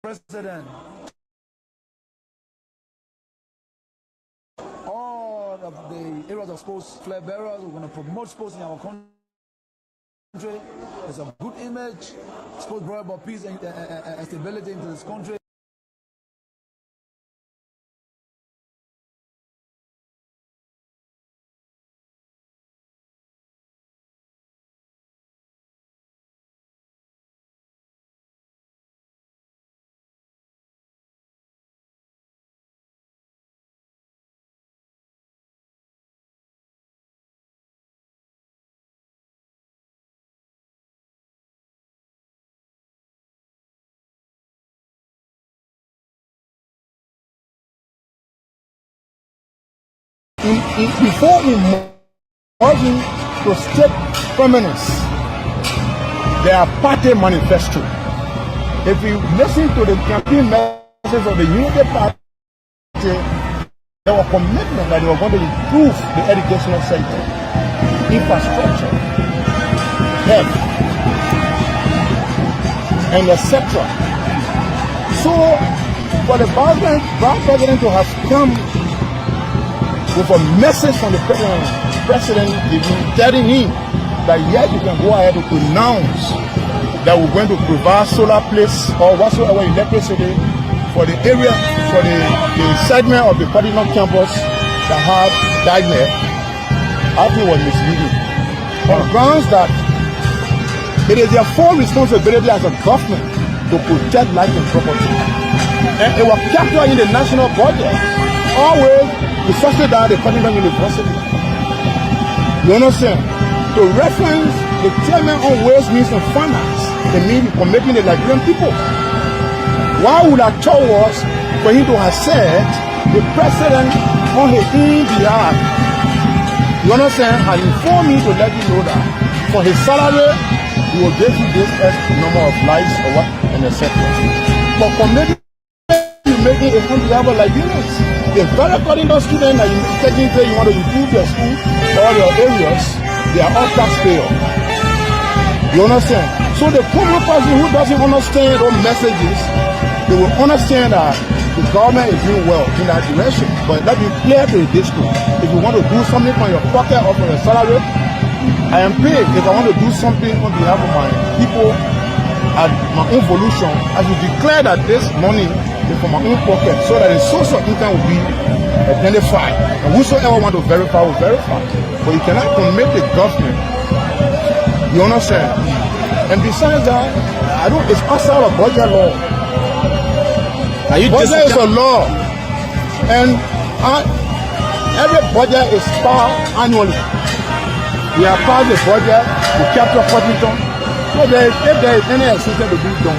President, all of the areas of sports flag bearers, we're going to promote sports in our country. It's a good image. Sports brought about peace and stability into this country. Before emerging to state prominence, there are party manifesto. If you listen to the campaign messages of the Unity Party, there was commitment that they were going to improve the educational sector, infrastructure, health, and etc. So, for the Brown president to have come with a message from the president telling him that yes, you can go ahead to pronounce that we're going to provide solar place or whatsoever electricity for the area, for the segment of the cardinal campus that have died there, I think was misleading. On grounds that it is their full responsibility as a government to protect life and property. And it was captured in the national budget. Always to subsidize the Cardinal University. You understand? To reference the chairman on Ways, Means and Finance, the mean committing the Nigerian people. What would have told was for him to have said the president on his behalf, you understand, had informed me to let you know that for his salary, he will give you this X number of lives or what, and etc. But committing making a on behalf of Liberians. The very cardinal students that you taking care, you want to improve your school, all your areas, they are all taxpayers. You understand? So the common person who doesn't understand those messages, they will understand that the government is doing well in that direction. But let me clear to the district. If you want to do something from your pocket or from your salary, I am paid. If I want to do something on behalf of my people at my own volution, I should declare that this money from my own pocket so that the source of income will be identified. And whosoever want to verify will verify. But you cannot commit the government. You understand? And besides that, it's outside of budget law. Budget is a law. And every budget is passed annually. We have passed the budget, we capture Washington. So if there is any assistance to be done,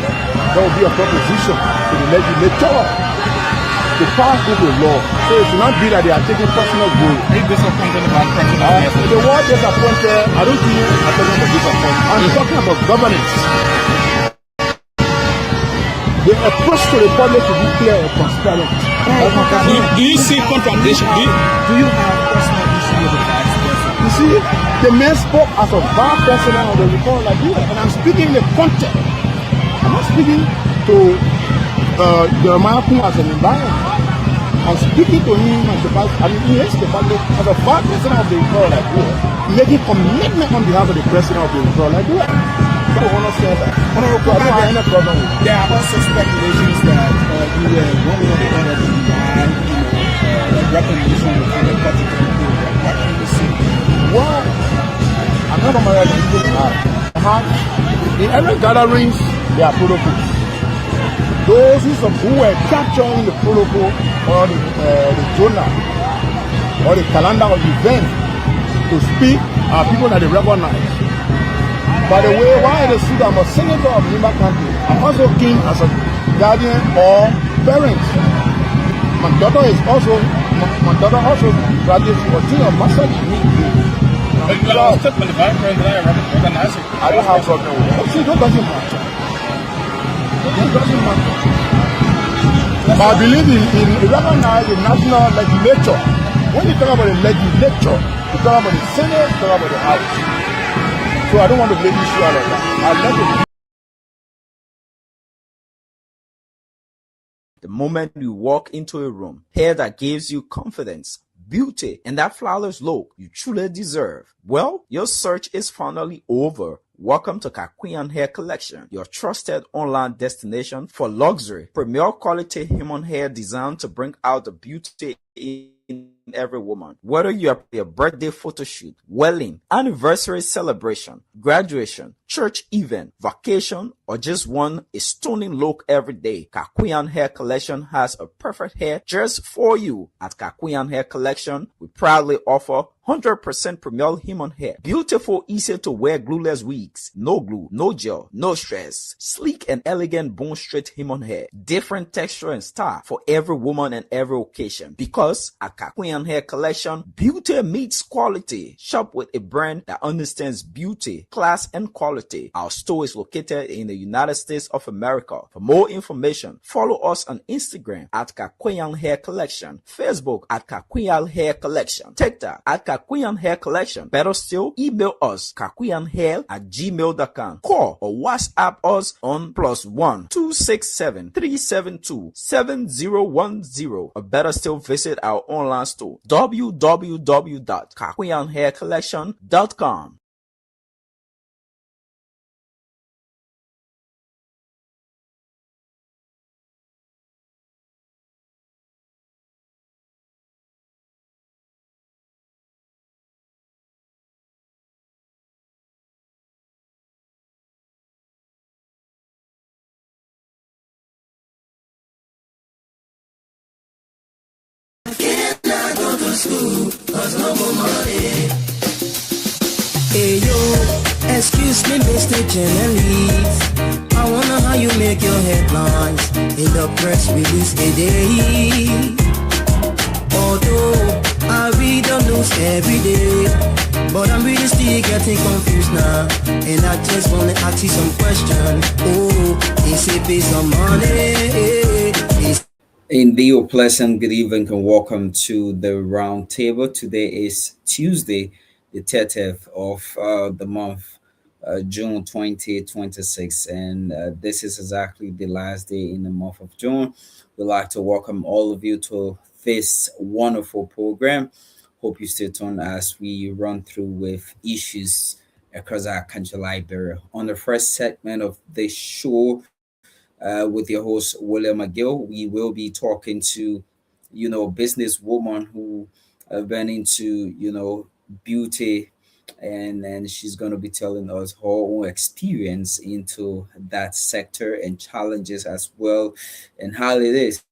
there will be a proposition to the legislature to pass into law. So it should not be that they are taking personal goal. Are you disappointed about president? The word disappointed, I don't think I'm talking about disappointment. I'm talking about governance. The approach to the public should be clear and transparent. Do you see contradiction? Do you have personal issue with the vice president? You see, the man spoke as a vice president of the Republic of Nigeria, and I'm speaking in the context. I'm not speaking to Jeremiah Kun as an environment. I'm speaking to him as the vice, he is the public as a vice president of the Republic of Nigeria, making commitment on behalf of the president of the Republic of Nigeria. So I understand that. I don't have any problem with it. There are also speculations that you were one of the other to deny, recognition from the party to the people. What can you say? Well, I'm not going to in every gatherings, there are protocols. Those who were capturing the protocol or the journal or the calendar of the event to speak are people that they recognize. By the way, why I see that I'm a senator of Nimba County, I also came as a guardian or parent. My daughter also graduated from a master's degree. I don't have problem with it. See, that doesn't matter. It doesn't matter. But I believe in recognizing the national legislature. When you talk about the legislature, you talk about the Senate, you talk about the House. So I don't want to make issue out of that. I let it The moment you walk into a room, hair that gives you confidence, beauty, and that flawless look you truly deserve. Well, your search is finally over. Welcome to Kakuyan Hair Collection, your trusted online destination for luxury, premier quality human hair designed to bring out the beauty in every woman. Whether you're a birthday photo shoot, wedding, anniversary celebration, graduation, church event, vacation, or just want a stunning look every day, Kakuyan Hair Collection has a perfect hair just for you. At Kakuyan Hair Collection, we proudly offer 100% premier human hair. Beautiful, easy to wear glueless wigs. No glue, no gel, no stress. Sleek and elegant bone straight human hair. Different texture and style for every woman and every occasion. Because at Kakuyan Hair Collection, beauty meets quality. Shop with a brand that understands beauty, class, and quality. Our store is located in the United States of America. For more information, follow us on Instagram at Kakuyan Hair Collection, Facebook at Kakuyan Hair Collection, TikTok at Kakuyan Hair Collection. Better still, email us kakuyanhair@gmail.com. Call or WhatsApp us on +1 267 372 7010. Or better still, visit our online store www.kakuyanhaircollection.com. Hey yo, excuse me, Mr. Journalist. I wonder how you make your headlines in the press release today. Although I read the news every day, but I'm really still getting confused now. And I just wanna ask you some questions. Oh, is it based on money? Indeed, a pleasant good evening and welcome to the round table. Today is Tuesday, the 30th of the month, June 2026, and this is exactly the last day in the month of June. We'd like to welcome all of you to this wonderful program. Hope you stay tuned as we run through with issues across our country, Liberia. On the first segment of this show, with your host William McGill. We will be talking to, businesswoman who have been into, beauty, and she's going to be telling us her own experience into that sector and challenges as well, and how it is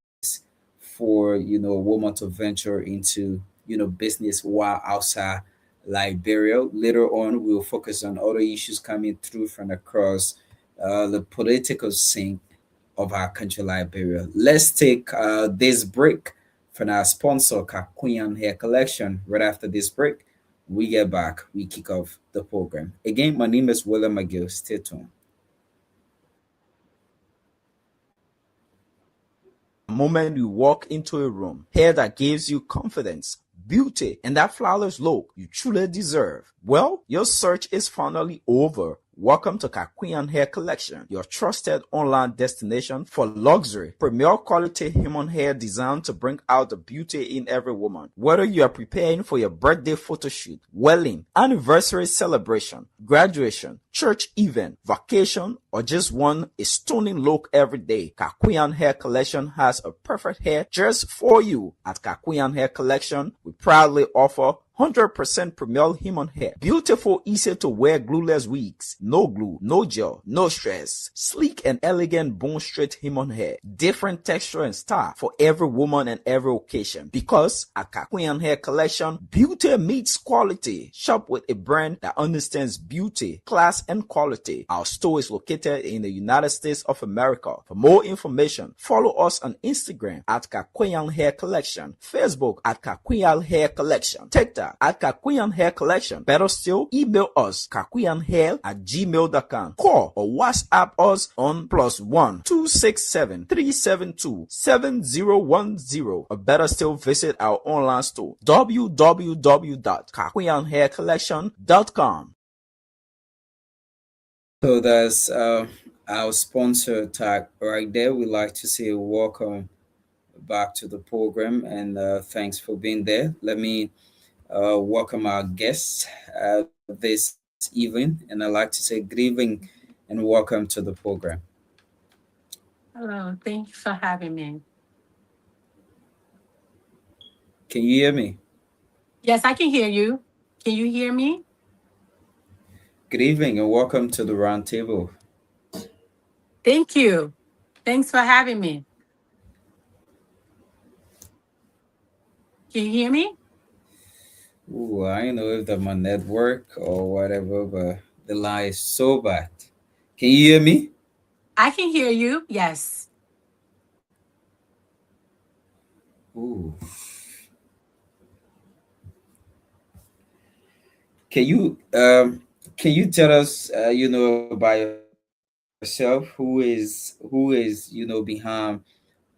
for a woman to venture into business while outside Liberia. Later on, we'll focus on other issues coming through from across the political scene of our country, Liberia. Let's take this break from our sponsor, Kakuyan Hair Collection. Right after this break, we get back, we kick off the program. Again, my name is William McGill. Stay tuned. The moment you walk into a room, hair that gives you confidence, beauty, and that flawless look you truly deserve. Well, your search is finally over. Welcome to Kakuyan Hair Collection, your trusted online destination for luxury, premier quality human hair designed to bring out the beauty in every woman. Whether you are preparing for your birthday photo shoot, wedding, anniversary celebration, graduation, church event, vacation, or just want a stunning look every day, Kakuyan Hair Collection has a perfect hair just for you. At Kakuyan Hair Collection, we proudly offer 100% premier human hair. Beautiful, easy to wear glueless wigs. No glue, no gel, no stress. Sleek and elegant bone straight human hair. Different texture and style for every woman and every occasion. Because at Kakuyan Hair Collection, beauty meets quality. Shop with a brand that understands beauty, class, and quality. Our store is located in the United States of America. For more information, follow us on Instagram at Kakuyan Hair Collection, Facebook at Kakuyan Hair Collection, TikTok at Kakuyan Hair Collection. Better still, email us kakuyanhair@gmail.com. Call or WhatsApp us on +1 267 372 7010. Or better still, visit our online store www.kakuyanhaircollection.com. So that's our sponsor tag right there. We'd like to say welcome back to the program, and thanks for being there. Let me welcome our guests this evening, and I'd like to say good evening and welcome to the program. Hello, thank you for having me. Can you hear me? Yes, I can hear you. Can you hear me? Good evening and welcome to the round table. Thank you. Thanks for having me. Can you hear me? Ooh, I don't know if that's my network or whatever, but the line is so bad. Can you hear me? I can hear you. Yes. Ooh. Can you um can you tell us about yourself who is behind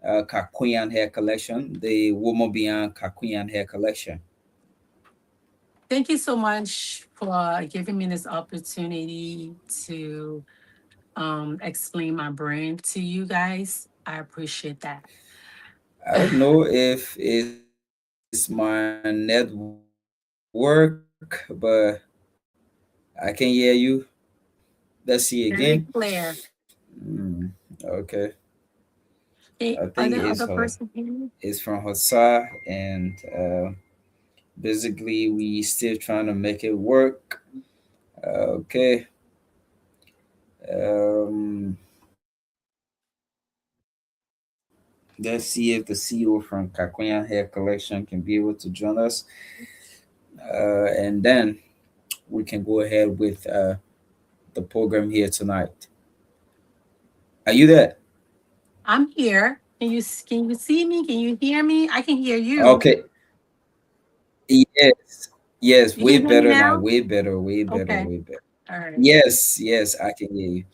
Kakuyan hair collection, the woman behind Kakuyan hair collection? Thank you so much for giving me this opportunity to explain my brand to you guys. I appreciate that. I don't know if it's my network, but I can hear you. Let's see again. Very clear. Okay. I think Okay, it's are her. the other person hearing me? It's from Hossa, and basically we still trying to make it work. Okay. Um, let's see if the CEO from Kakuyan Hair Collection can be able to join us, and then we can go ahead with the program here tonight. Are you there? I'm here. Can you see me? Can you hear me? I can hear you. Okay. Yes. Yes. You Way can hear me better now. now? Way better. Way better. Okay. Way better. All right. Yes. Yes. I can hear you.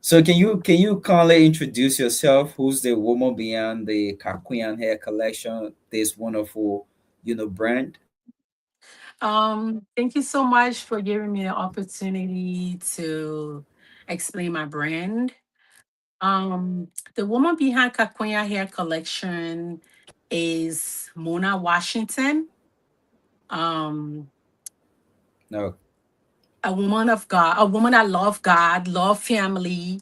So can you kindly introduce yourself? Who's the woman behind the Kakuyan hair collection? This wonderful, brand. Thank you so much for giving me the opportunity to explain my brand. The woman behind Kakuya Hair Collection is Mona Washington, um, No. a woman of God, a woman that love God, love family,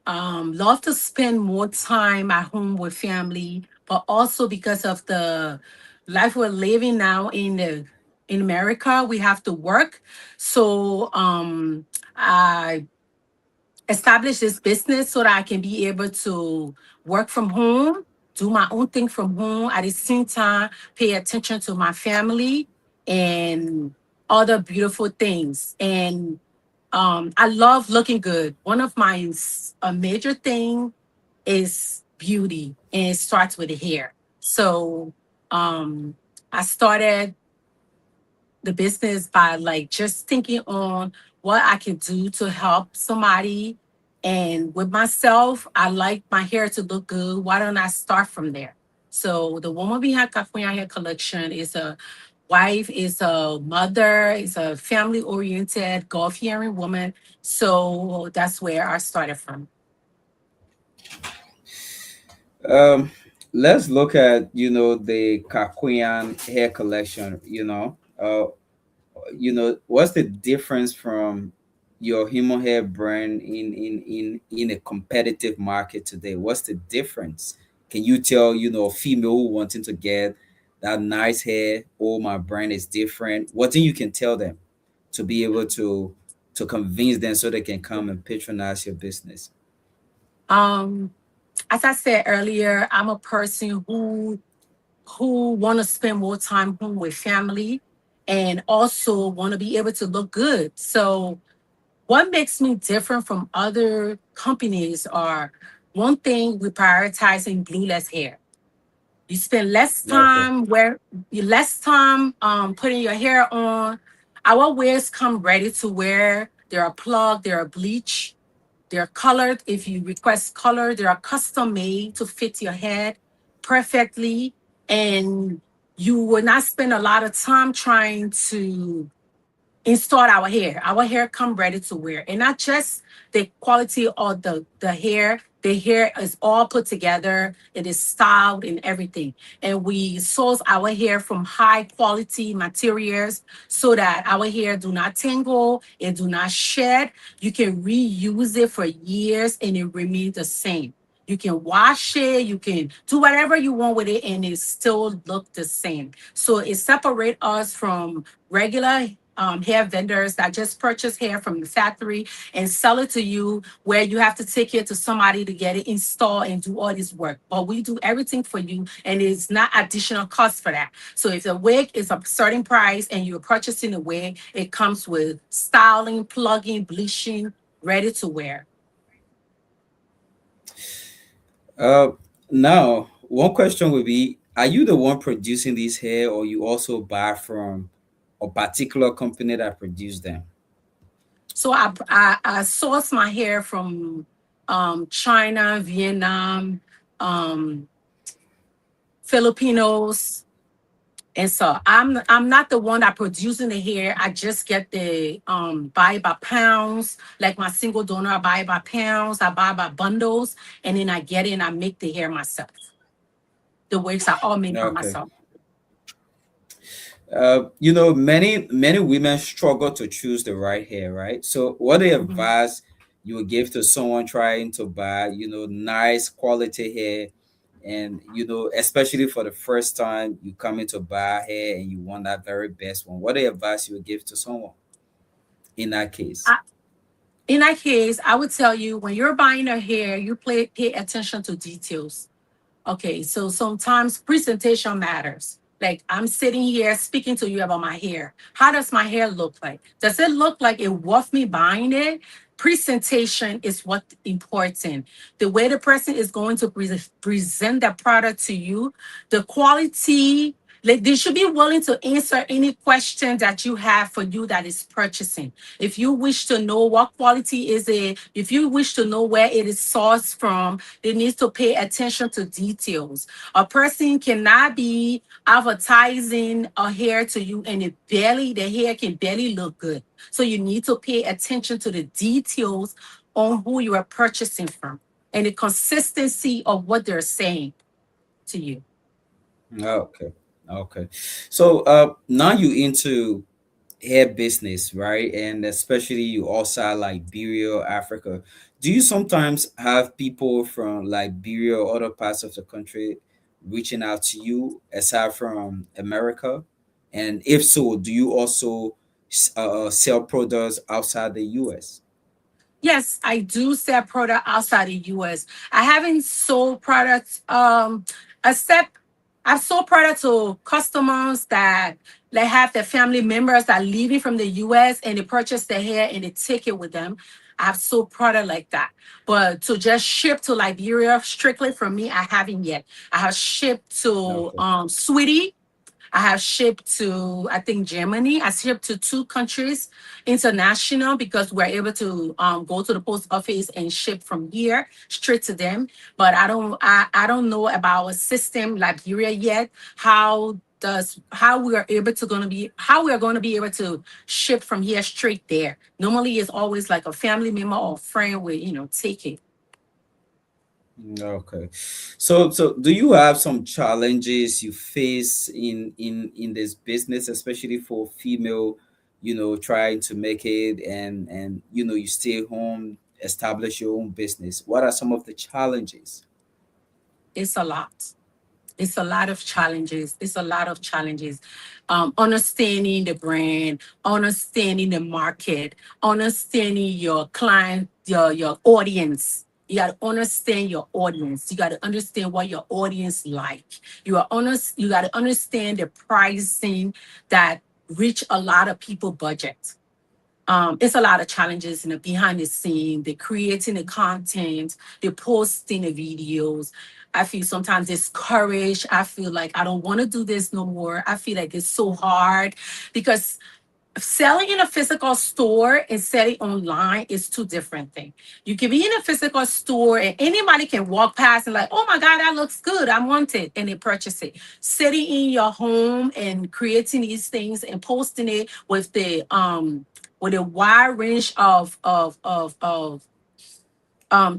love to spend more time at home with family, but also because of the life we're living now in America, we have to work. So I established this business so that I can be able to work from home, do my own thing from home, at the same time, pay attention to my family and other beautiful things. And I love looking good. One of my a major thing is beauty, and it starts with the hair. So um, I started the business by like just thinking on what I can do to help somebody. And with myself, I like my hair to look good. Why don't I start from there? So the woman behind California Hair Collection is a wife, is a mother, is a family oriented, God fearing woman. So that's where I started from. Um, let's look at the Kakuyan hair collection. What's the difference from your human hair brand in a competitive market today? What's the difference? Can you tell a female who wanting to get that nice hair, oh, my brand is different? What thing you can tell them to be able to convince them so they can come and patronize your business? Um, as I said earlier, I'm a person who want to spend more time home with family and also want to be able to look good. So what makes me different from other companies are one thing we prioritizing glueless hair. You spend less Okay. time where you less time putting your hair on. Our wears come ready to wear. They are plugged, they are bleached, they're colored. If you request color, they are custom made to fit your head perfectly. And you will not spend a lot of time trying to install our hair. Our hair come ready to wear. And not just the quality of the hair, The hair is all put together. It is styled and everything. And we source our hair from high quality materials so that our hair do not tangle, it do not shed. You can reuse it for years and it remains the same. You can wash it, you can do whatever you want with it, and it still look the same. So it separates us from regular hair vendors that just purchase hair from the factory and sell it to you, where you have to take it to somebody to get it installed and do all this work. But we do everything for you, and it's not additional cost for that. So if the wig is a certain price and you're purchasing a wig, it comes with styling, plugging, bleaching, ready to wear. Uh, Now, one question would be: are you the one producing these hair, or you also buy from a particular company that produce them? So I source my hair from China, Vietnam, um, Filipinos. And so I'm not the one that producing the hair. I just get the buy by pounds. Like my single donor, I buy by pounds, I buy by bundles, and then I get it and I make the hair myself. The wigs are all made by Okay. myself. Many women struggle to choose the right hair, right? So, what the Mhm. advice you would give to someone trying to buy, nice quality hair, and especially for the first time you come in to buy hair and you want that very best one? What the advice you would give to someone in that case? I, in that case, I would tell you when you're buying a hair, you pay attention to details. Okay, so sometimes presentation matters. Like I'm sitting here speaking to you about my hair. How does my hair look like? Does it look like it worth me buying it? Presentation is what important. The way the person is going to present the product to you, the quality, like they should be willing to answer any question that you have for you that is purchasing. If you wish to know what quality is it, if you wish to know where it is sourced from, they need to pay attention to details. A person cannot be advertising a hair to you and the hair can barely look good. So you need to pay attention to the details on who you are purchasing from and the consistency of what they're saying to you. Okay. Okay. So now you into hair business, right? And especially you outside Liberia, Africa. Do you sometimes have people from Liberia or other parts of the country reaching out to you aside from America? And if so, do you also sell products outside the US? Yes, I do sell product outside the US. I haven't sold products except I've sold products to customers that they have their family members that are leaving from the US and they purchase their hair and they take it with them. I've sold product like that. But to just ship to Liberia strictly from me, I haven't yet. I have shipped to Okay. Sweetie. I have shipped to, I think, Germany. I shipped to two countries international because we're able to go to the post office and ship from here straight to them. But I don't know about a system Liberia yet. How we are able to going to be how we are going to be able to ship from here straight there. Normally, it's always like a family member or friend will take it. Okay. So do you have some challenges you face in this business, especially for female, trying to make it, and you stay home, establish your own business? What are some of the challenges? It's a lot. It's a lot of challenges. It's a lot of challenges. Understanding the brand, understanding the market, understanding your client, your audience. You got to understand your audience. You got to understand what your audience like. You got to understand the pricing that reach a lot of people budget. It's a lot of challenges in the behind the scene, the creating the content, the posting the videos. I feel sometimes discouraged. I feel like I don't want to do this no more. I feel like it's so hard because selling in a physical store and selling online is two different things. You can be in a physical store and anybody can walk past and like, oh my God, that looks good. I want it. And they purchase it. Sitting in your home and creating these things and posting it with a wide range of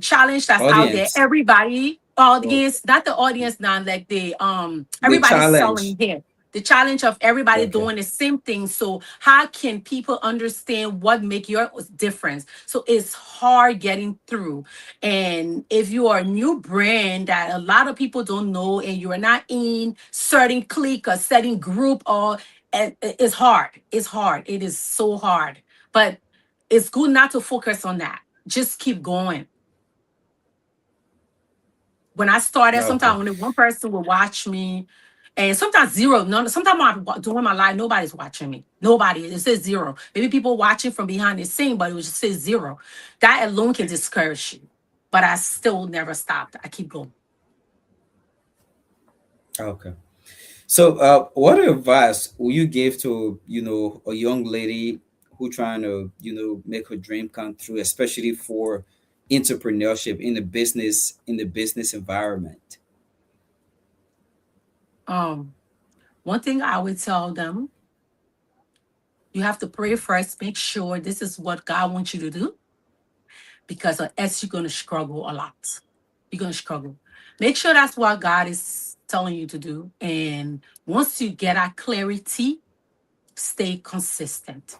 challenge that's out there. Audience. Everybody, Okay. audience, not the audience now, like the The everybody's selling challenge. here. The challenge of everybody Okay. doing the same thing. So how can people understand what make your difference? So it's hard getting through. And if you are a new brand that a lot of people don't know and you are not in certain clique or certain group, or it's hard. It's hard. It is so hard. But it's good not to focus on that. Just keep going. When I started, Okay. sometimes only one person will watch me, and sometimes zero. No, sometimes I'm doing my live, nobody's watching me. Nobody. It says zero. Maybe people watching from behind the scene, but it just says zero. That alone can discourage you. But I still never stopped. I keep going. Okay. So, what advice will you give to a young lady who trying to make her dream come true, especially for entrepreneurship in the business environment? Um, One thing I would tell them, you have to pray first. Make sure this is what God wants you to do, because or else you're gonna struggle a lot. You're gonna struggle. Make sure that's what God is telling you to do. And once you get that clarity, stay consistent,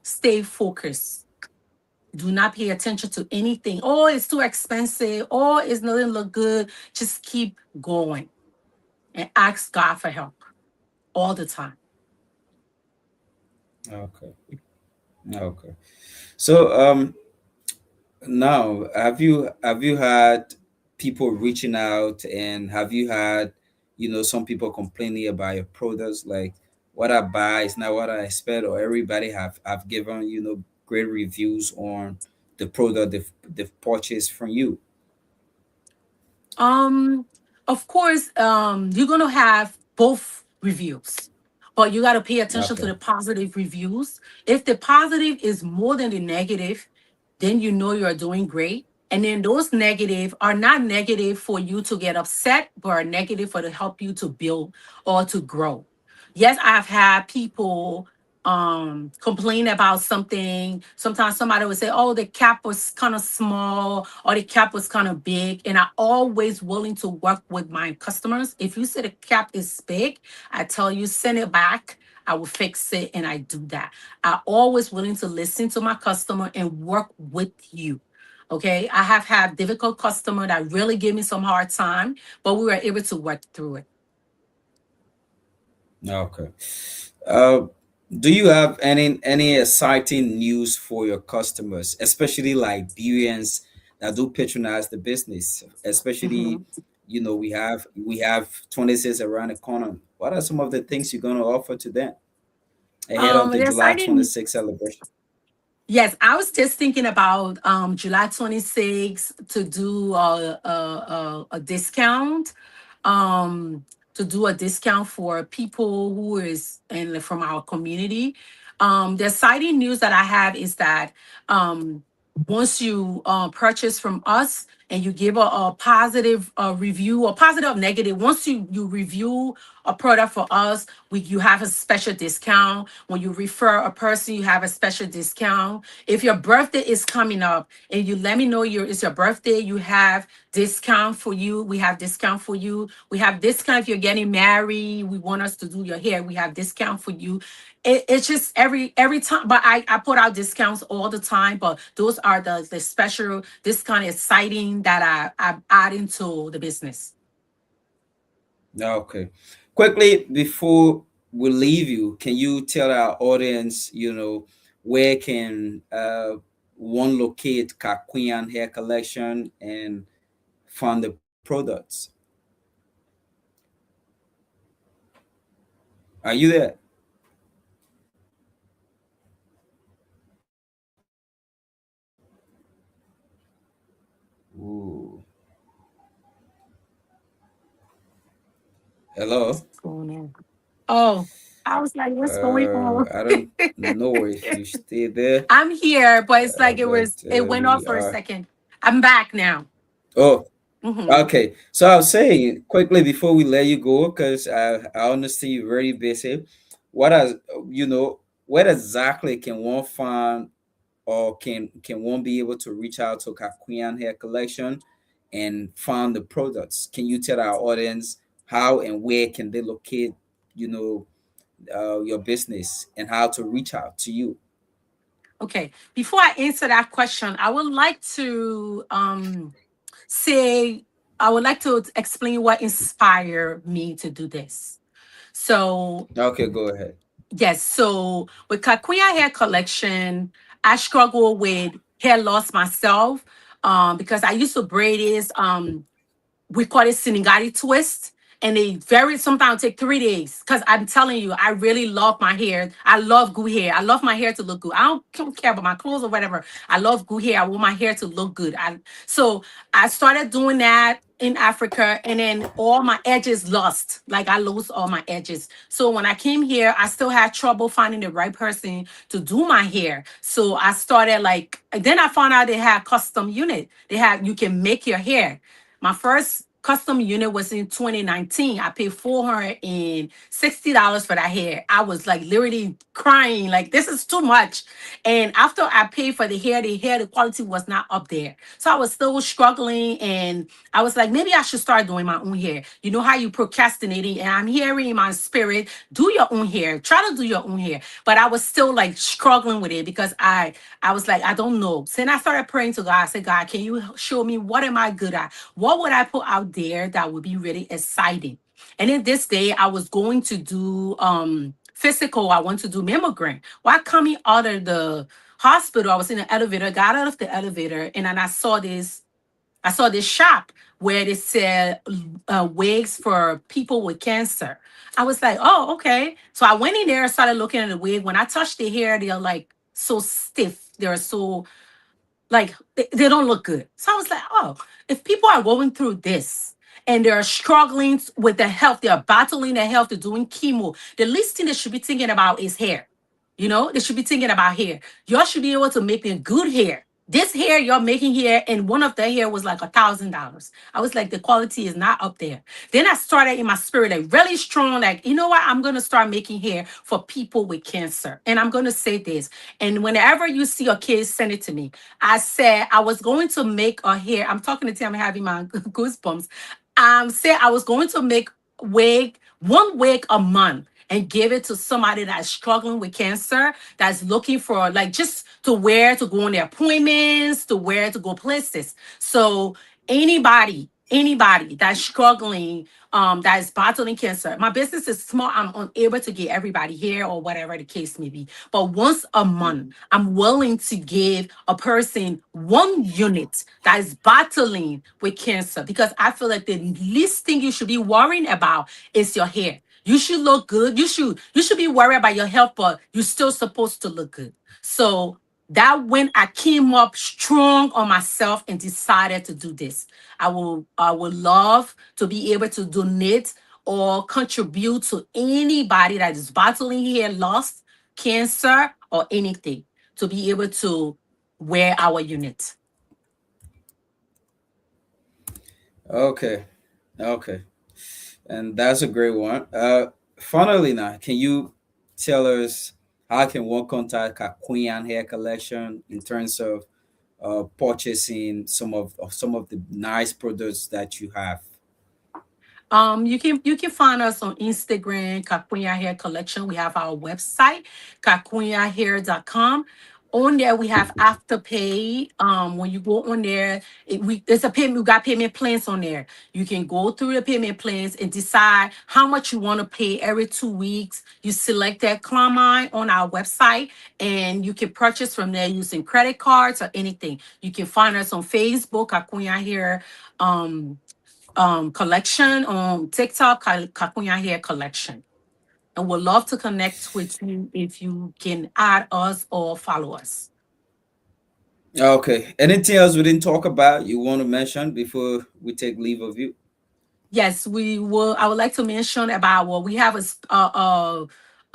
stay focused. Do not pay attention to anything. Oh, it's too expensive. Oh, it's doesn't look good. Just keep going and ask God for help all the time. Okay. Okay. So, now, have you had people reaching out, and have you had some people complaining about your products, like what I buy is not what I expect, or everybody have given great reviews on the product they've purchased from you? Um, of course, you're gonna have both reviews, but you gotta pay attention to Okay. the positive reviews. If the positive is more than the negative, then you know you're doing great. And then those negative are not negative for you to get upset, but are negative for to help you to build or to grow. Yes, I've had people complain about something. Sometimes somebody would say, oh, the cap was kind of small or the cap was kind of big. And I always willing to work with my customers. If you say the cap is big, I tell you send it back. I will fix it, and I do that. I always willing to listen to my customer and work with you. Okay. I have had difficult customer that really gave me some hard time, but we were able to work through it. Okay. Uh, do you have any exciting news for your customers, especially like BUNs that do patronize the business? Especially, Mhm. we have 26 around the corner. What are some of the things you're gonna offer to them ahead of the Yes, July I didn't. 26th celebration? Yes, I was just thinking about July 26th to do a discount. Um to do a discount for people who is in from our community. The exciting news that I have is that um once you purchase from us and you give a positive review, or positive or negative, once you review a product for us, you have a special discount. When you refer a person, you have a special discount. If your birthday is coming up and you let me know it's your birthday, you have discount for you. We have discount for you. We have discount if you're getting married. We want us to do your hair. We have discount for you. It's just every time, but I put out discounts all the time. But those are the special, this kind of exciting that I'm adding to the business. Okay. Quickly before we leave you, can you tell our audience, where can one locate Kakuyan Hair Collection and find the products? Are you there? Ooh. What's Hello. going on? Oh, I was like, what's going on? I don't know if you stay there, I'm here, but it's like but it went off we for a are. second. I'm back now. Oh, Hmm. okay. So I was saying quickly before we let you go, because I understand you're very busy. What are you know? Where exactly can one find or can one be able to reach out to Kakuyan Hair Collection and find the products? Can you tell our audience how and where can they locate, you know, your business and how to reach out to you? Okay. Before I answer that question, I would like to say I would like to explain what inspired me to do this. So Okay, go ahead. yes, so with Kakuya Hair Collection, I struggle with hair loss myself because I used to braid this. We call it Siningati twist. And they very sometimes take 3 days. Cause I'm telling you, I really love my hair. I love good hair. I love my hair to look good. I don't care about my clothes or whatever. I love good hair. I want my hair to look good. So I started doing that in Africa, and then all my edges lost. Like I lost all my edges. So when I came here, I still had trouble finding the right person to do my hair. So I started like then I found out they had custom unit. They had you can make your hair. My first custom unit was in 2019. I paid $460 for that hair. I was like literally crying, like this is too much. And after I paid for the quality was not up there. So I was still struggling, and I was like, maybe I should start doing my own hair. You know how you procrastinating, and I'm hearing in my spirit, do your own hair. Try to do your own hair. But I was still like struggling with it because I was like, I don't know. So then I started praying to God. I said, God, can you show me what am I good at? What would I put out there that would be really exciting? And then this day I was going to do physical. I want to do mammogram. While coming out of the hospital, I was in the elevator, got out of the elevator, and then I saw this shop where they said wigs for people with cancer. I was like, oh, okay. So I went in there and started looking at the wig. When I touched the hair, they're like so stiff. They're so like they don't look good. So I was like, oh, if people are going through this and they're struggling with their health, they're battling their health, they're doing chemo, the least thing they should be thinking about is hair. You know, they should be thinking about hair. Y'all should be able to make me good hair. This hair you're making here, and one of the hair was like $1,000. I was like, the quality is not up there. Then I started in my spirit, like really strong, like, you know what? I'm gonna start making hair for people with cancer. And I'm gonna say this. And whenever you see a case, send it to me. I said I was going to make a hair. I'm talking to Tim, I'm having my goosebumps. Said I was going to make one wig a month and give it to somebody that's struggling with cancer, that's looking for like just to wear to go on their appointments, to wear to go places. So anybody that's struggling, that is battling cancer. My business is small. I'm unable to get everybody here or whatever the case may be. But once a month, I'm willing to give a person one unit that is battling with cancer because I feel like the least thing you should be worrying about is your hair. You should look good. You should be worried about your health, but you're still supposed to look good. So that when I came up strong on myself and decided to do this. I would love to be able to donate or contribute to anybody that is battling hair loss, cancer, or anything to be able to wear our unit. Okay, okay, and that's a great one. Finally, now, can you tell us how can one contact Queen Hair Collection in terms of purchasing some of the nice products that you have? You can find us on Instagram, Kakunya Hair Collection. We have our website, kakunyahair.com. On there, we have afterpay. When you go on there, it's a payment. We got payment plans on there. You can go through the payment plans and decide how much you want to pay every 2 weeks. You select that Climb on our website, and you can purchase from there using credit cards or anything. You can find us on Facebook, Kakunya Hair. Collection on TikTok, Kakunya Hair Collection. And would love to connect with you if you can add us or follow us. Okay. Anything else we didn't talk about you want to mention before we take leave of you? Yes, we will. I would like to mention about what we have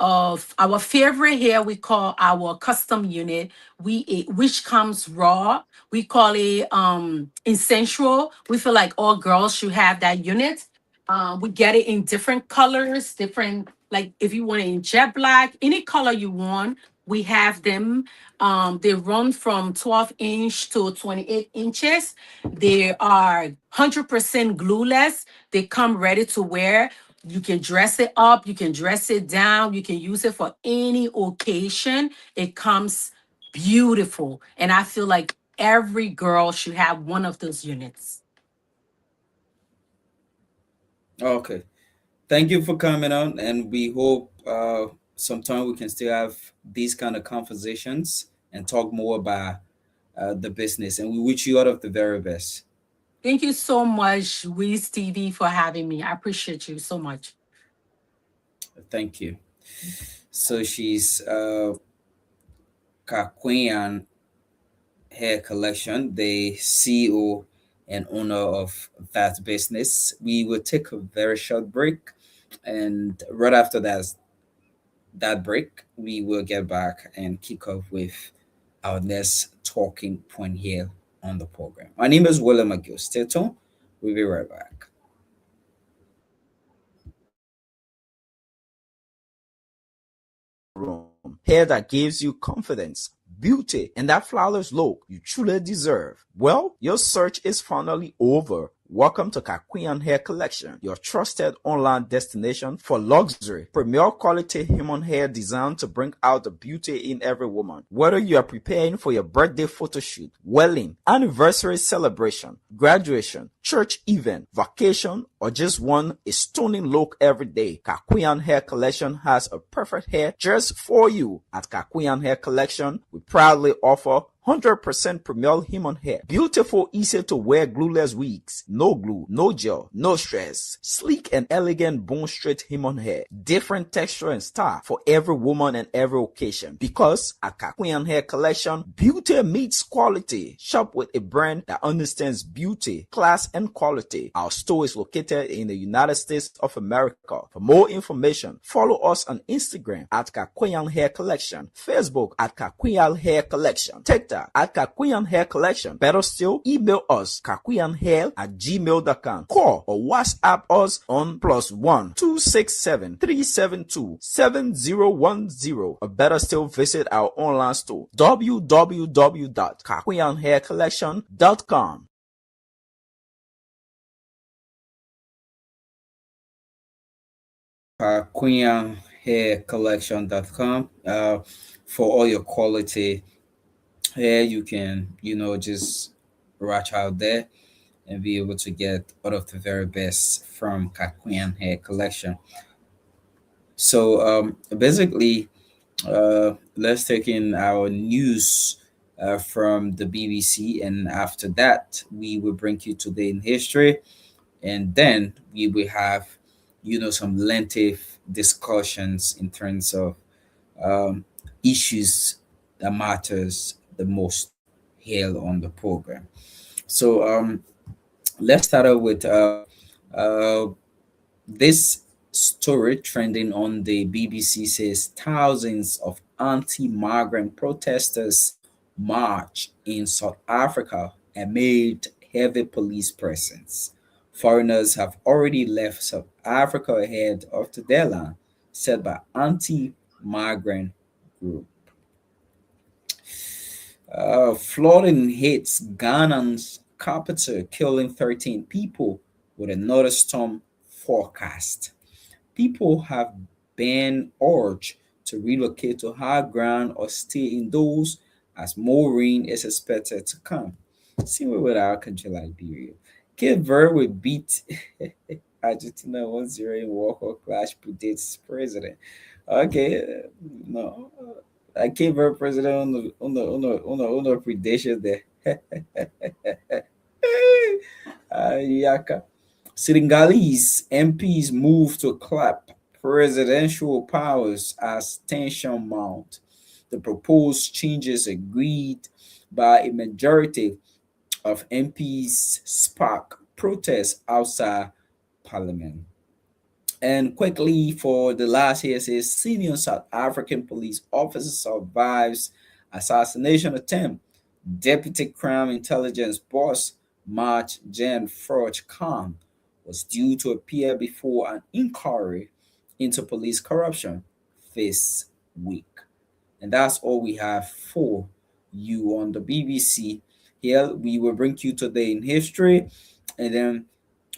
of our favorite here. We call our custom unit. Which comes raw. We call it essential. We feel like all girls should have that unit. We get it in different colors, different like if you want it in jet black, any color you want. We have them. They run from 12-inch to 28 inches. They are 100% glueless. They come ready to wear. You can dress it up, you can dress it down, you can use it for any occasion. It comes beautiful. And I feel like every girl should have one of those units. Okay. Thank you for coming on, and we hope sometime we can still have these kind of conversations and talk more about the business. And we wish you all of the very best. Thank you so much, Wizz TV, for having me. I appreciate you so much. Thank you. So she's Kakwian Hair Collection, the CEO and owner of that business. We will take a very short break, and right after that break, we will get back and kick off with our next talking point here on the program. My name is William McGill. Stay tuned. We'll be right back. Room. Hair that gives you confidence, beauty, and that flawless look you truly deserve. Well, your search is finally over. Welcome to Kakwian Hair Collection, your trusted online destination for luxury, premier quality human hair designed to bring out the beauty in every woman. Whether you are preparing for your birthday photo shoot, wedding, anniversary celebration, graduation, church event, vacation, or just want a stunning look every day, Kakwian Hair Collection has a perfect hair just for you. At Kakwian Hair Collection, we proudly offer 100% premier human hair. Beautiful, easy to wear glueless wigs. No glue, no gel, no stress. Sleek and elegant bone straight human hair. Different texture and style for every woman and every occasion. Because at Kakwian Hair Collection, beauty meets quality. Shop with a brand that understands beauty, class, and quality. Our store is located in the United States of America. For more information, follow us on Instagram at Kakwian Hair Collection, Facebook at Kakwian Hair Collection, TikTok at Kakwian Hair Collection. Better still, email us kakwianhair@gmail.com. Call or WhatsApp us on +1 267 372 7010. Or better still, visit our online store www.kakwianhaircollection.com. QueenHairCollection.com for all your quality hair. You can, just rush out there and be able to get all of the very best from Kakwian Hair Collection. So basically, let's take in our news from the BBC, and after that, we will bring you today in history, and then we will have, some lengthy discussions in terms of um, issues that matters the most here on the program. So let's start out with uh, this story trending on the BBC says thousands of anti-migrant protesters march in South Africa amid heavy police presence. Foreigners have already left South Africa ahead of the deadline set by anti-migrant group. Flooding hits Ghana's capital, killing 13 people with another storm forecast. People have been urged to relocate to high ground or stay indoors as more rain is expected to come. Similar with our country Liberia. Cape Verde will beat Argentina 1-0 in World Cup clash predates president. Okay, no. I Cape Verde president on the prediction there. Yaka. Senegalese MPs move to clap presidential powers as tension mount. The proposed changes agreed by a majority of MPs spark protests outside parliament. And quickly for the last here says senior South African police officer survives assassination attempt. Deputy Crime Intelligence Boss March Jan Froch Khan was due to appear before an inquiry into police corruption this week. And that's all we have for you on the BBC. Here we will bring you today in history, and then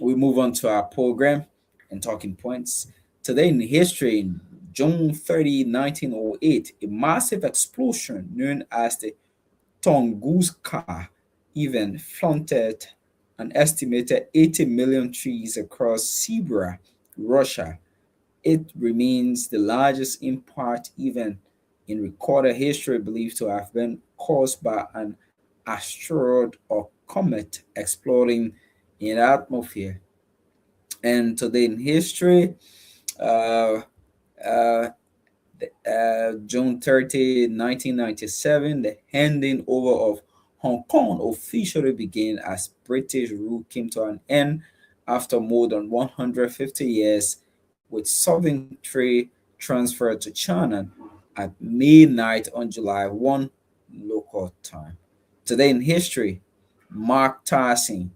we move on to our program and talking points. Today in history, in June 30, 1908, a massive explosion known as the Tunguska event flaunted an estimated 80 million trees across Siberia, Russia. It remains the largest impact event in recorded history, believed to have been caused by an asteroid or comet exploding in the atmosphere. And today in history, uh, uh, June 30, 1997, the handing over of Hong Kong officially began as British rule came to an end after more than 150 years, with sovereignty transferred to China at midnight on July 1 local time. Today in history, Mark Tyson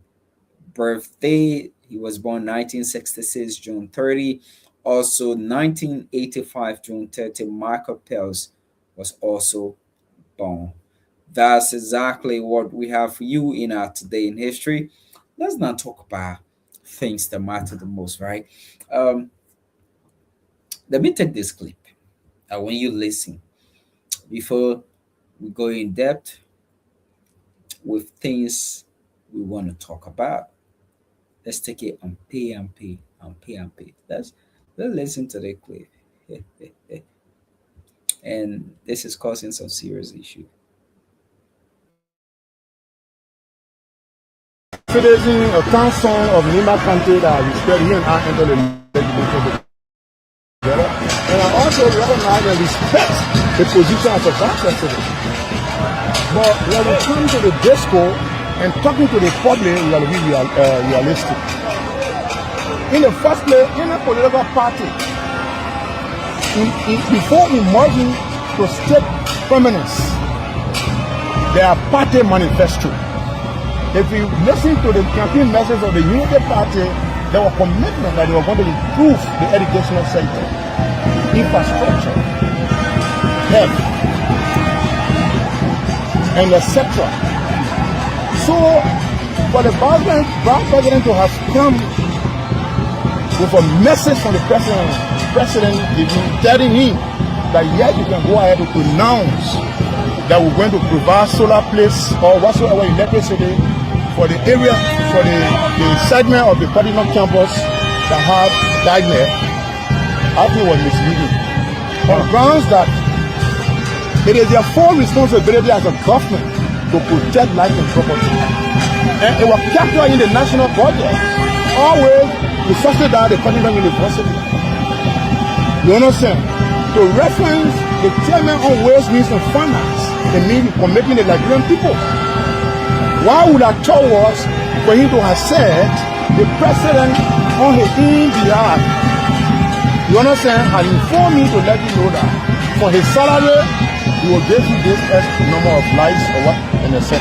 birthday. He was born 1966, June 30. Also, 1985, June 30, Michael Pels was also born. That's exactly what we have for you in our Today in History. Let's not talk about things that matter the most, right? Um, Let me take this clip. When you listen, before we go in depth with things we want to talk about, let's take it and pay and pay and pay and pay. Let's listen to the clip. And this is causing some serious issue. Citizen, a council of Lima County that we spread here in our enter the legislature together. And I also recognize and respect the position of the vice president. But when we come to the disco and talking to the public, we are really realistic. In the first place, in a political party, before emerging to state prominence, there are party manifesto. If you listen to the campaign message of the Unity Party, there were commitment that they were going to improve the educational sector, infrastructure, health, and etc. So, for the Brown president to have come with a message from the president telling him that yes, you can go ahead to announce that we're going to provide solar place or whatsoever electricity for the area, for the segment of the Cardinal campus that have died. I think it was misleading. On grounds that it is their full responsibility as a government to protect life and property. And it was captured in the national budget. Always to subsidize the Cardinal University. You understand? To reference the chairman on Ways, Means and Finance, it means committing the Nigerian people. Why would I thought was for him to have said the president on his own behalf, you understand, had informed me to let you know that for his salary, he will give you this X number of lives or what, and etc.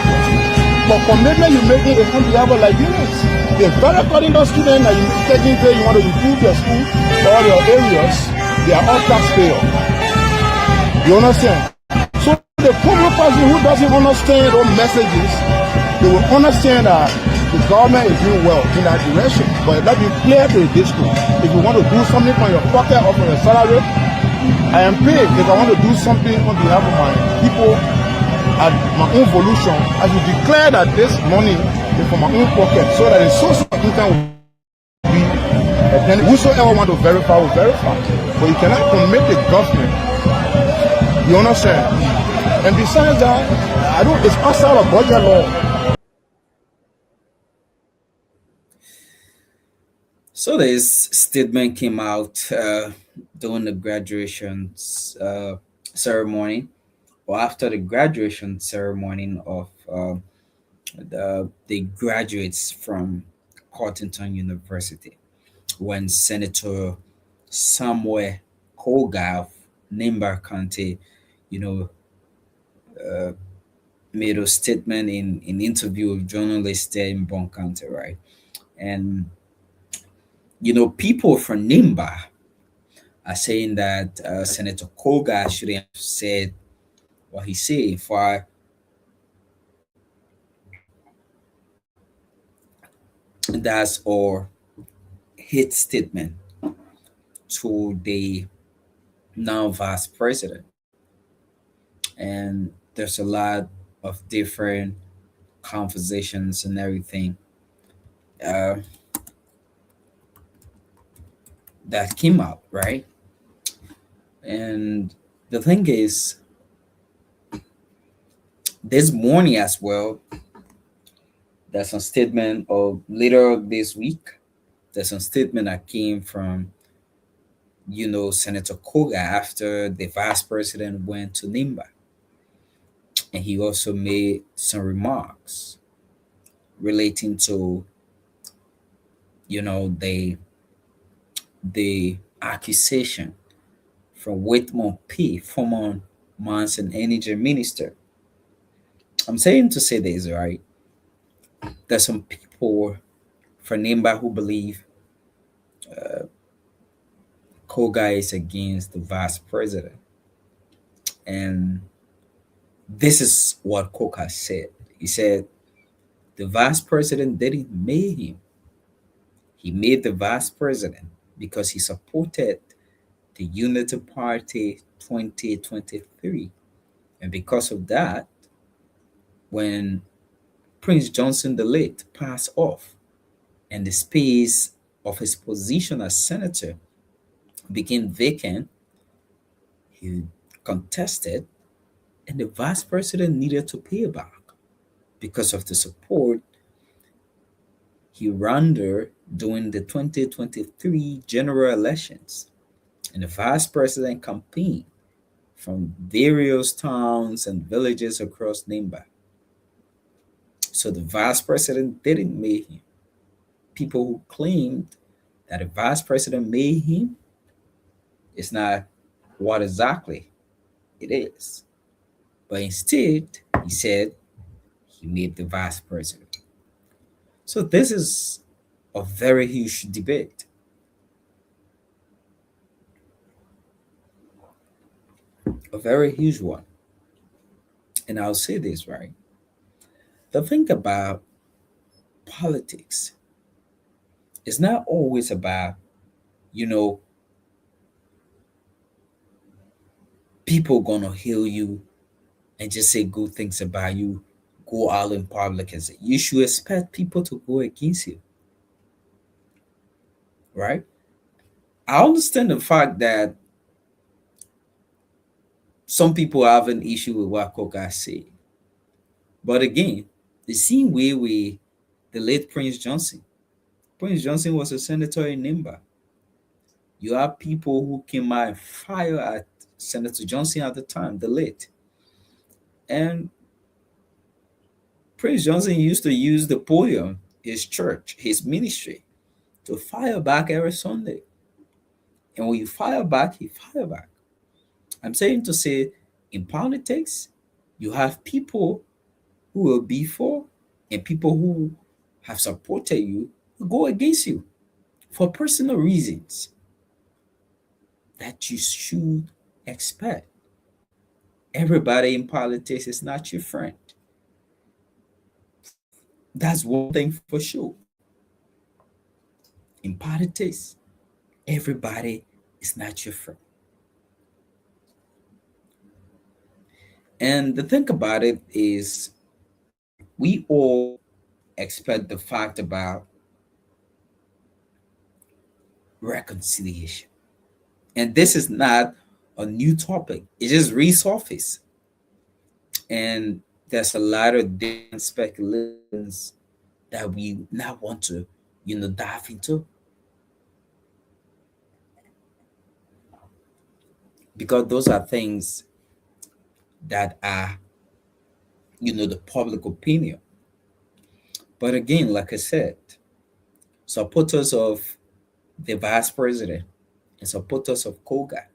But commitment you making is on behalf of Nigerians. The very cutting those students that you're taking care, you want to improve your school or your areas, they are all taxpayers. You understand? So the common person who doesn't understand those messages, they will understand that the government is doing well in that direction. But let me clear to the district. If you want to do something from your pocket or from your salary, I am paid. If I want to do something on behalf of my people at my own volution, I should declare that this money is from my own pocket so that the source of income will be, and then whosoever want to verify will verify. But you cannot commit the government. You understand? And besides that, it's outside of budget law. So this statement came out during the graduation ceremony, or after the graduation ceremony of the graduates from Cottington University, when Senator Samuel Koga of Nimba County, made a statement in an interview with journalists there in Bon County, right? And people from Nimba are saying that Senator Koga shouldn't have said what he said for that's our hit statement to the now vice president. And there's a lot of different conversations and everything uh, that came up, right? And the thing is, this morning as well, there's a statement, or later this week, there's a statement that came from, Senator Koga after the vice president went to Nimba. And he also made some remarks relating to, the accusation from Whitmore P., former Mines and Energy Minister. I'm saying to say this, right? There's some people from Nimba who believe Koga is against the vice president. And this is what Koga said. He said, the vice president didn't make him. He made the vice president because he supported the Unity Party 2023. And because of that, when Prince Johnson the late passed off and the space of his position as senator became vacant, he contested, and the vice president needed to pay back because of the support he rendered during the 2023 general elections. And the vice president campaigned from various towns and villages across Nimba. So the vice president didn't make him. People who claimed that the vice president made him, it's not what exactly it is. But instead, he said he made the vice president. So this is a very huge debate. A very huge one. And I'll say this, right? The thing about politics is not always about, people gonna heal you and just say good things about you, go out in public and say, you should expect people to go against you. Right? I understand the fact that some people have an issue with what Koga said. But again, the same way with the late Prince Johnson. Prince Johnson was a senator in Nimba. You have people who came out and fired at Senator Johnson at the time, the late. And Prince Johnson used to use the podium, his church, his ministry, to fire back every Sunday. And when you fire back, he fire back. I'm saying to say, in politics, you have people who will be for and people who have supported you who go against you for personal reasons that you should expect. Everybody in politics is not your friend. That's one thing for sure. In politics, everybody is not your friend. And the thing about it is, we all expect the fact about reconciliation. And this is not a new topic, it just resurfaced. And there's a lot of different speculations that we not want to, dive into. Because those are things that are, the public opinion. But again, like I said, supporters of the vice president and supporters of Koga,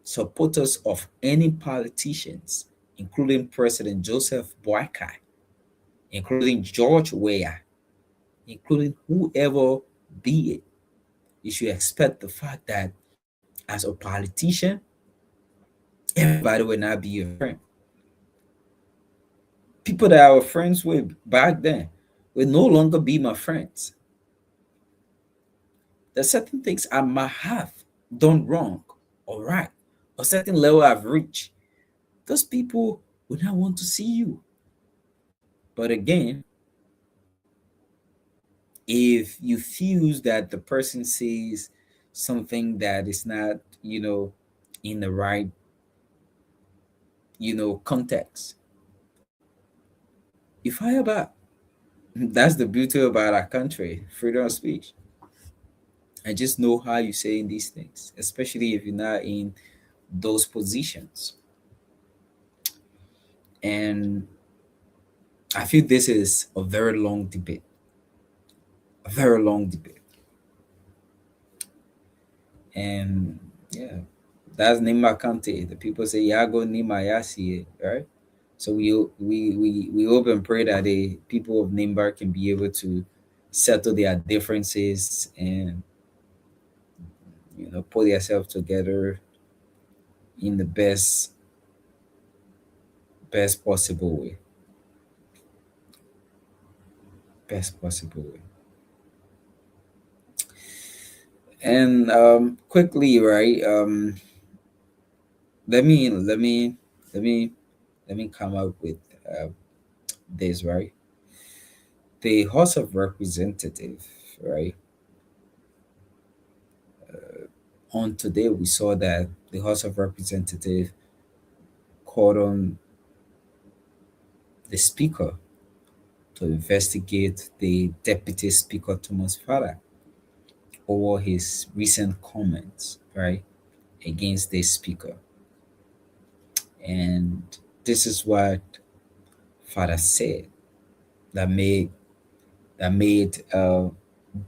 supporters of any politicians, including President Joseph Boakai, including George Weah, including whoever be it, you should expect the fact that as a politician, everybody will not be your friend. People that I was friends with back then will no longer be my friends. There's certain things I might have done wrong or right, or certain level I've reached. Those people will not want to see you. But again, if you feel that the person says something that is not, in the right, context, you fire back. That's the beauty about our country, freedom of speech. I just know how you saying these things, especially if you're not in those positions. And I feel this is a very long debate, a very long debate. And yeah, that's Nima Kante. The people say Yago Nima Yasi, right? So we hope and pray that the people of Nimba can be able to settle their differences and put themselves together in the best possible way. Best possible way. And quickly, right? Let me come up with this, right? The House of Representative, right? On today, we saw that the House of Representative called on the Speaker to investigate the Deputy Speaker Thomas Farah over his recent comments, right, against the Speaker. And this is what Farah said that made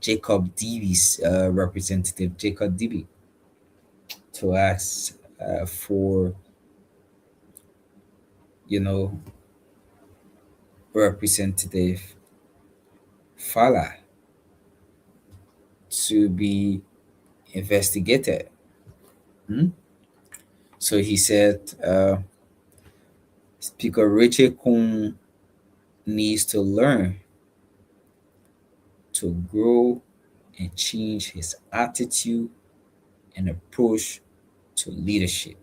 Jacob Davies, Representative Jacob Dibi, to ask for, Representative Fala to be investigated. Hmm? So he said, Speaker Richie Kun needs to learn to grow and change his attitude and approach to leadership.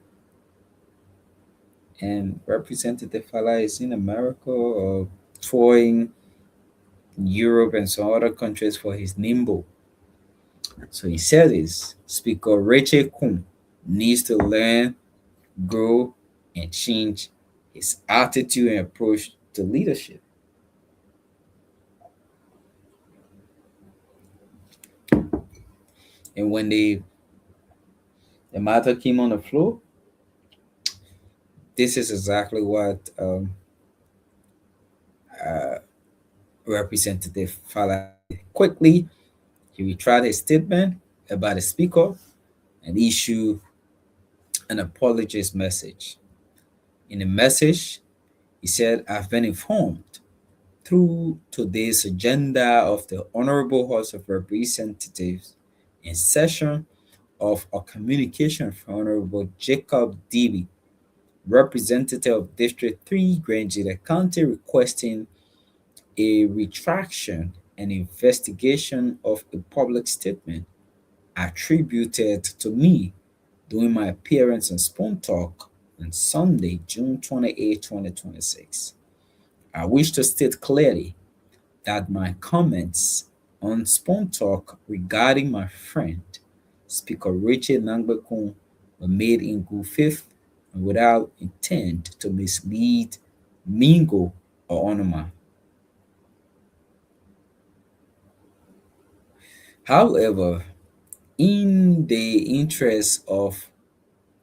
And Representative Fala is in America or touring Europe and some other countries for his nimble. So he said this Speaker Richie Kun needs to learn, grow, and change his attitude and approach to leadership. And when the matter came on the floor, this is exactly what Representative Fala quickly he retracted his statement about the speaker and issued an apologies message. In the message, he said, I've been informed through today's agenda of the Honorable House of Representatives in session of a communication from Honorable Jacob Dibi, representative of District 3, Grangeda County, requesting a retraction and investigation of a public statement attributed to me during my appearance on Spoon Talk on Sunday, June 28, 2026. I wish to state clearly that my comments on Spoon Talk regarding my friend, Speaker Richard Nangbekun, were made in good faith and without intent to mislead, mingle, or honor. However, in the interest of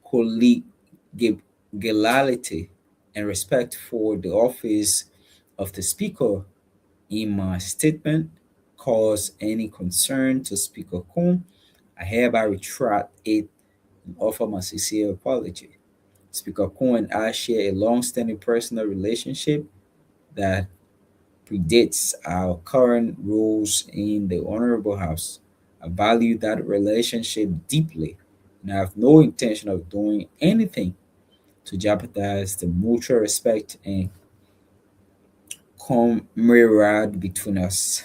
collegiality and respect for the office of the Speaker, in my statement cause any concern to Speaker Kun, I hereby retract it and offer my sincere apology. Speaker Kun and I share a long-standing personal relationship that predates our current roles in the Honorable House. I value that relationship deeply, and I have no intention of doing anything to jeopardize the mutual respect and camaraderie between us.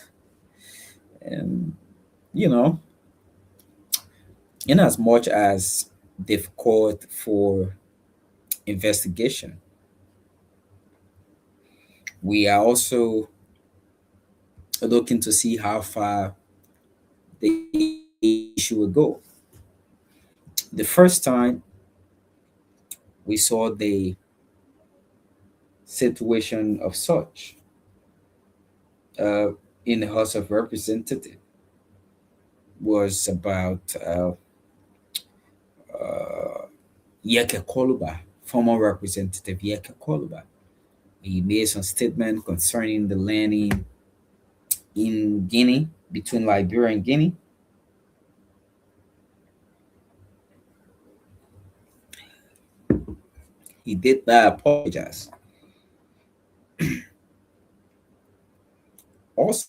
And, you know, in as much as they've called for investigation, we are also looking to see how far the issue will go. The first time we saw the situation of such uh, in the House of Representatives was about Yeke Koluba, former Representative Yeke Koluba. He made some statement concerning the landing in Guinea, between Liberia and Guinea. He did not apologize. Also,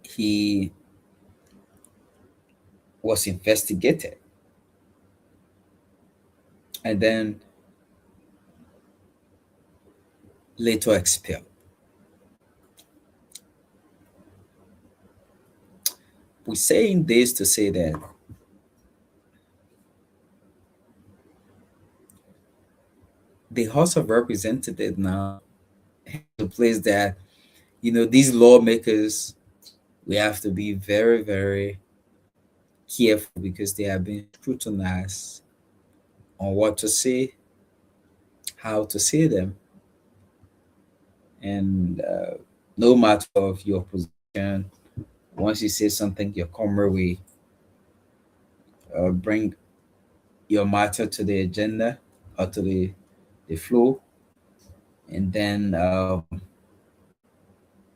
he was investigated and then later expelled. We're saying this to say that the House of Representatives now has a place that, these lawmakers, we have to be very, very careful because they are being scrutinized on what to say, how to say them, and no matter of your position, once you say something, your camera will bring your matter to the agenda or to the floor, and then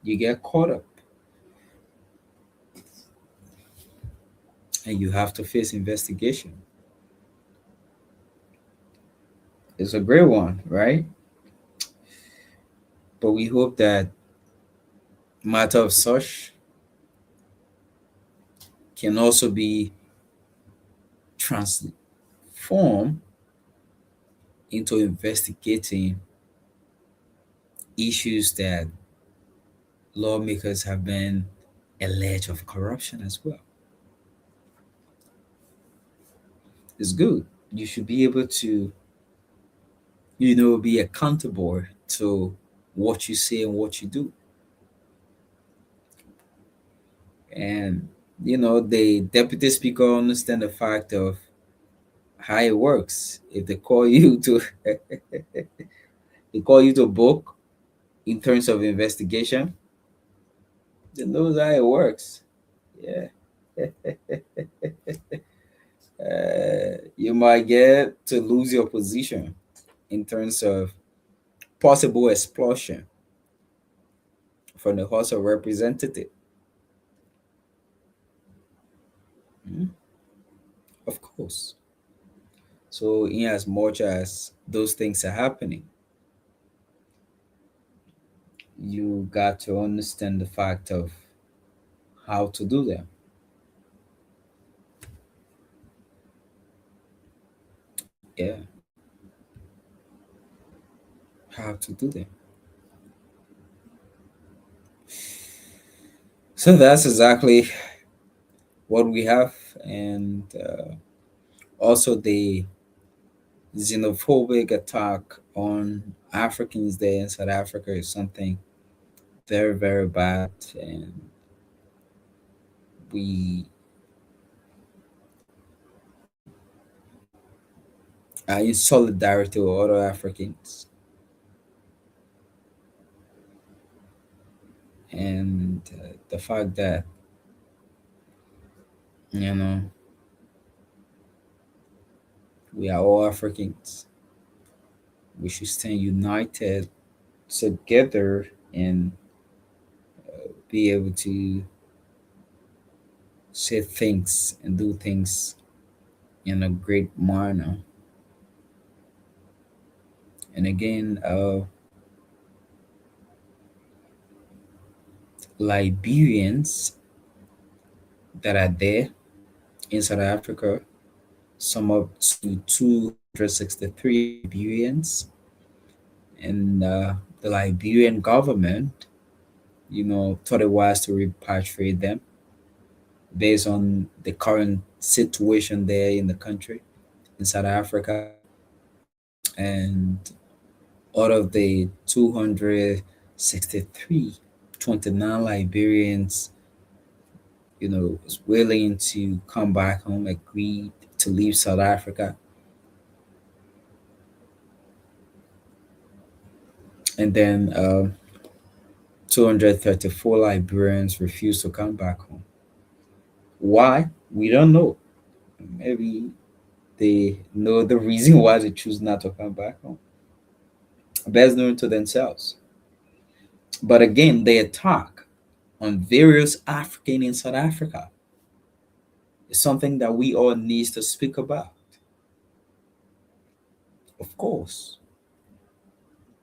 you get caught up and you have to face investigation. It's a great one, right? But we hope that matter of such can also be transformed into investigating issues that lawmakers have been alleged of corruption as well. It's good. You should be able to, be accountable to what you say and what you do. And, the deputy speaker understand the fact of how it works. If they call you to they call you to book in terms of investigation, they knows how it works. Yeah. You might get to lose your position in terms of possible expulsion from the House of Representatives. Of course. So, in as much as those things are happening, you got to understand the fact of how to do them. Yeah, how to do them. So that's exactly what we have, and also the xenophobic attack on Africans there in South Africa is something very, very bad, and we are in solidarity with other Africans. And the fact that, you know, we are all Africans, we should stand united together and be able to say things and do things in a great manner. And again, Liberians that are there in South Africa, sum up to 263 Liberians, and the Liberian government, thought it wise to repatriate them based on the current situation there in the country, in South Africa. And out of the 263, 29 Liberians, was willing to come back home, agreed to leave South Africa. And then 234 Liberians refused to come back home. Why? We don't know. Maybe they know the reason why they choose not to come back home. Best known to themselves. But again, the attack on various African in South Africa is something that we all need to speak about. Of course,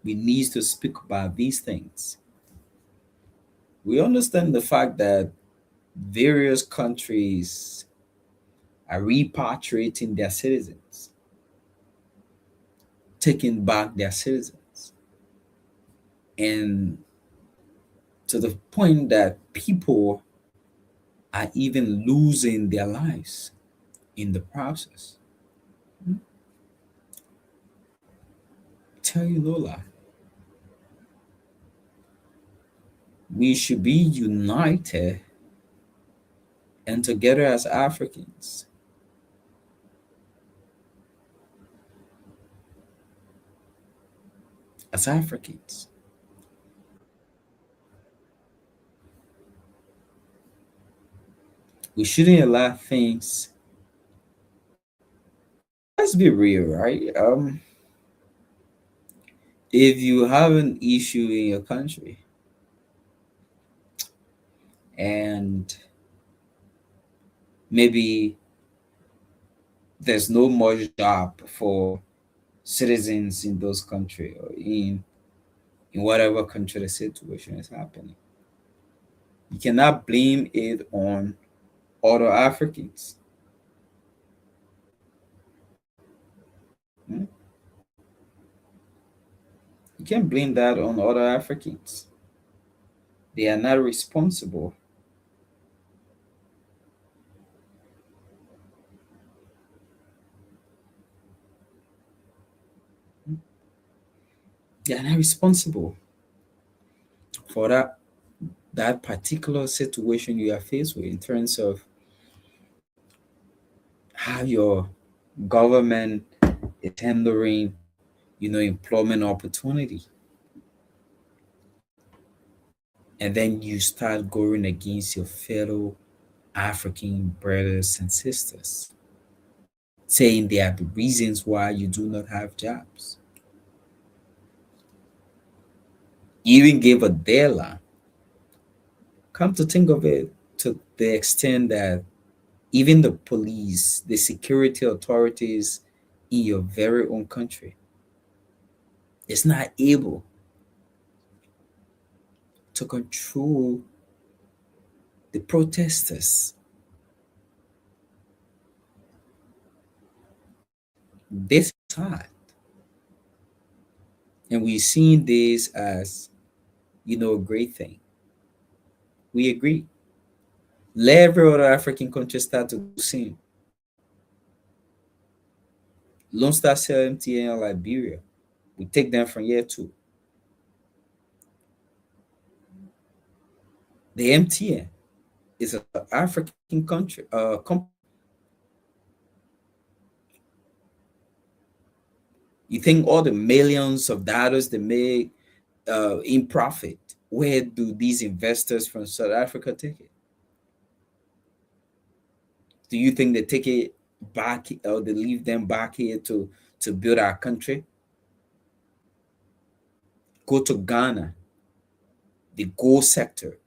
we need to speak about these things. We understand the fact that various countries are repatriating their citizens, taking back their citizens, and to the point that people are even losing their lives in the process. Tell you no lie. We should be united and together as Africans. As Africans. We shouldn't allow things. Let's be real, right? If you have an issue in your country and maybe there's no much job for citizens in those countries or in whatever country the situation is happening, you cannot blame it on other Africans. Hmm? You can't blame that on other Africans. They are not responsible. They are not responsible for that particular situation you are faced with in terms of how your government is handling, employment opportunity. And then you start going against your fellow African brothers and sisters, saying they are the reasons why you do not have jobs. You even gave a deadline. Come to think of it, to the extent that even the police, the security authorities in your very own country is not able to control the protesters. This is sad. And we're seeing this as, a great thing. We agree. Let every other African country start to do the same. Lone Star Cell MTN in Liberia. We take them from year two. The MTN is an African country. You think all the millions of dollars they make in profit, where do these investors from South Africa take it? Do you think they take it back or they leave them back here to build our country? Go to Ghana, the gold sector.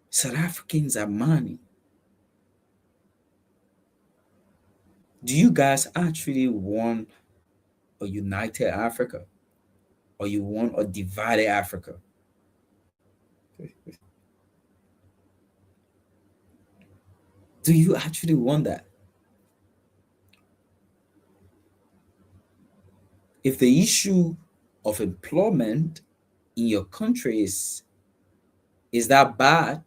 South Africans are money. Do you guys actually want a united Africa, or you want a divided Africa? Do you actually want that? if the issue of employment in your country is that bad,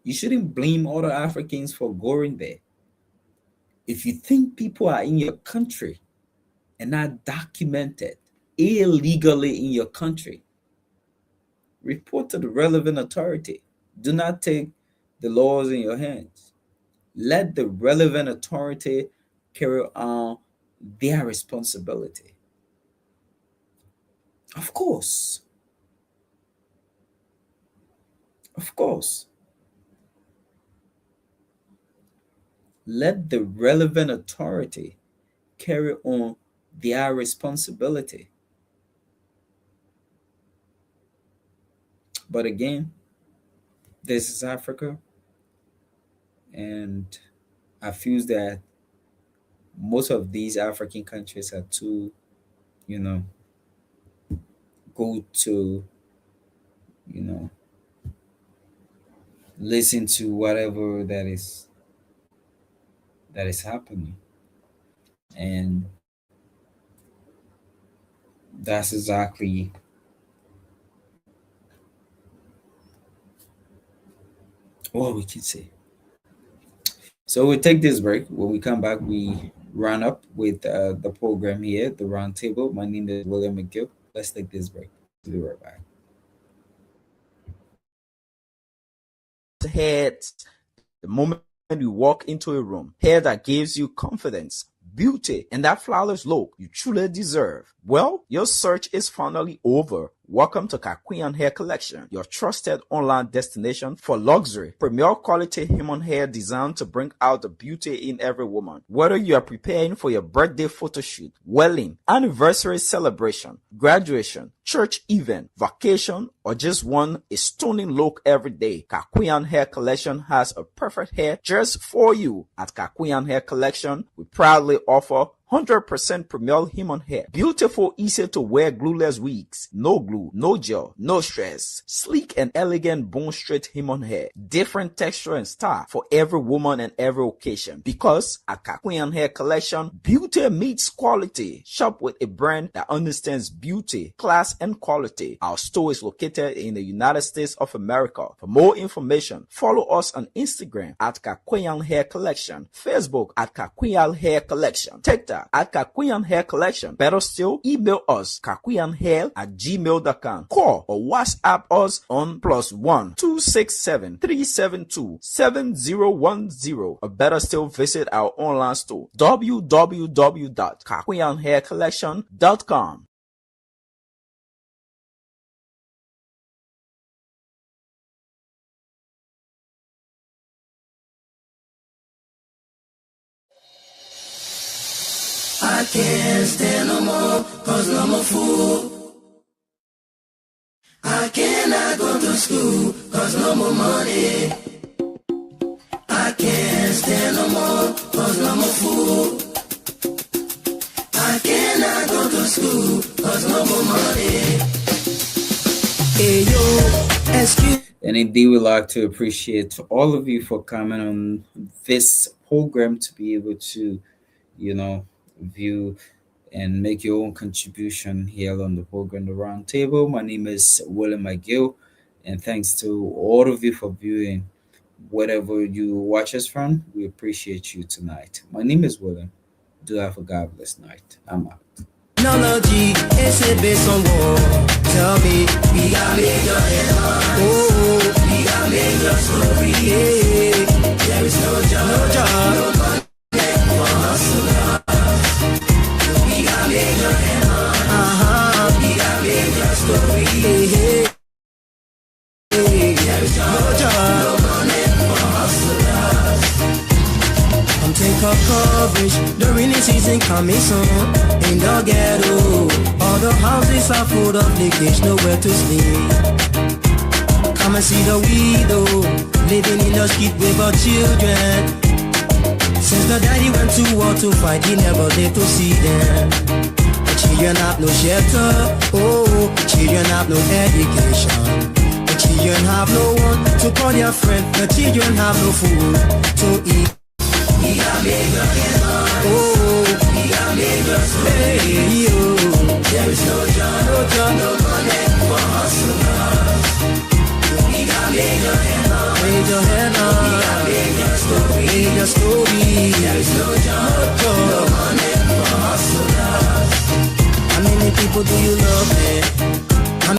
you shouldn't blame other Africans for going there. If you think people are in your country and not documented illegally in your country, report to the relevant authority. Do not take the laws in your hands. Let the relevant authority carry on their responsibility. Of course. Of course. Let the relevant authority carry on their responsibility. But again, this is Africa, and I feel that most of these African countries are too, go to, listen to whatever that is happening. And that's exactly what we can say. So we take this break. When we come back, we run up with the program here, the roundtable. My name is William McGill. Let's take this break. We'll be right back. Head the moment you walk into a room, hair that gives you confidence, beauty, and that flawless look you truly deserve. Well, your search is finally over. Welcome to Kakuyan Hair Collection, your trusted online destination for luxury, premier quality human hair designed to bring out the beauty in every woman. Whether you are preparing for your birthday photo shoot, wedding, anniversary celebration, graduation, church event, vacation, or just want a stunning look every day, Kakuyan Hair Collection has a perfect hair just for you. At Kakuyan Hair Collection, we proudly offer 100% premier human hair. Beautiful, easy to wear glueless wigs. No glue, no gel, no stress. Sleek and elegant bone straight human hair. Different texture and style for every woman and every occasion. Because at Kakuyan Hair Collection, beauty meets quality. Shop with a brand that understands beauty, class, and quality. Our store is located in the United States of America. For more information, follow us on Instagram at Kakuyan Hair Collection, Facebook at Kakuyan Hair Collection, TikTok at Kakuyan Hair Collection. Better still, email us kakuyanhair@gmail.com. Call or WhatsApp us on +1 267 372 7010. Or better still, visit our online store www.kakuyanhaircollection.com. I can't stand no more, cause I'm a fool. I cannot go to school, cause no more money. I can't stand no more, cause I'm a fool. I cannot go to school, cause no more money. Hey yo, excuse. And indeed, we'd like to appreciate all of you for coming on this program to be able to, view and make your own contribution here on the program, The Round Table. My name is William McGill, and thanks to all of you for viewing wherever you watch us from. We appreciate you tonight. My name is William. Do have a God bless night. I'm out. Technology is a based on war. Tell me, we got major headlines. Oh, we got major story. Yeah. There is no job, no money for hustlers. We got major headlines. We got major story. Yeah. There is no job, no money for hustlers. Come take up coverage. The rainy season coming soon. In the ghetto, all the houses are full of leakage, nowhere to sleep. Come and see the widow living in the street with her children. Since the daddy went to war to fight, he never lived to see them. The children have no shelter, oh, children have no education. The children have no one to call their friend. The children have no food to eat. We got bigger, oh, we got bigger, hey, yo. your head now. Major story. There is no job, no money for hustlers. How many people do you